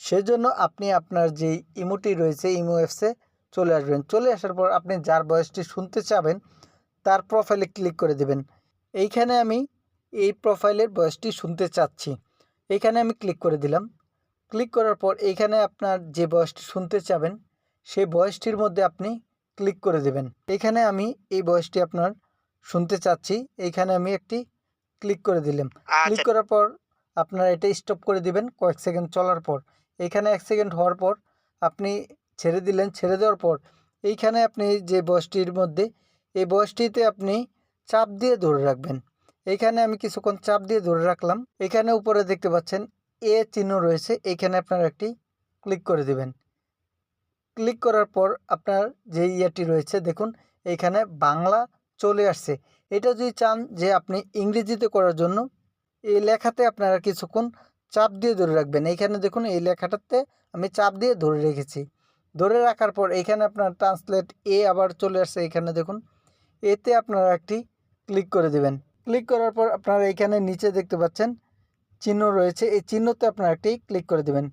সেজন্য আপনি আপনার যে ইমোটি রয়েছে ইমো অ্যাপসে চলে আসবেন। চলে আসার পর আপনি যার ভয়েসটি শুনতে চাবেন তার প্রোফাইলে ক্লিক করে দেবেন। এইখানে আমি এই প্রোফাইলের ভয়েসটি শুনতে চাচ্ছি। এইখানে আমি ক্লিক করে দিলাম। ক্লিক করার পর এইখানে আপনার যে ভয়েসটি শুনতে চাবেন সেই ভয়েসটির মধ্যে আপনি ক্লিক করে দেবেন। এখানে আমি এই ভয়েসটি আপনার শুনতে চাচ্ছি। এইখানে আমি একটি ক্লিক করে দিলাম। ক্লিক আচ্ছা। করার পর আপনারা এটা স্টপ করে দিবেন কয়েক সেকেন্ড চলার পর। এইখানে 1 সেকেন্ড হওয়ার পর আপনি ছেড়ে দিলেন। ছেড়ে দেওয়ার পর এইখানে আপনি যে ভয়েসটির মধ্যে এই ভয়েসটিতে আপনি চাপ দিয়ে ধরে রাখবেন। এইখানে আমি কিছুক্ষণ চাপ দিয়ে ধরে রাখলাম। এখানে উপরে দেখতে পাচ্ছেন এ চিহ্ন রয়েছে। এইখানে আপনারা একটি ক্লিক করে দিবেন। ক্লিক করার পর আপনার যে ইয়েটি রয়েছে দেখুন এইখানে বাংলা চলে আসছে। এটা যদি চান যে আপনি ইংরেজিতে করার জন্য এই লেখাতে আপনারা কিছুক্ষণ চাপ দিয়ে ধরে রাখবেন। এইখানে দেখুন এই লেখাটাতে আমি চাপ দিয়ে ধরে রেখেছি। ধরে রাখার পর এইখানে আপনার ট্রান্সলেট আবার চলে আসছে। এইখানে দেখুন এতে আপনারা একটি ক্লিক করে দিবেন। ক্লিক করার পর আপনারা এইখানে নিচে দেখতে পাচ্ছেন চিহ্ন রয়েছে। এই চিহ্নতে আপনারা একটি ক্লিক করে দিবেন।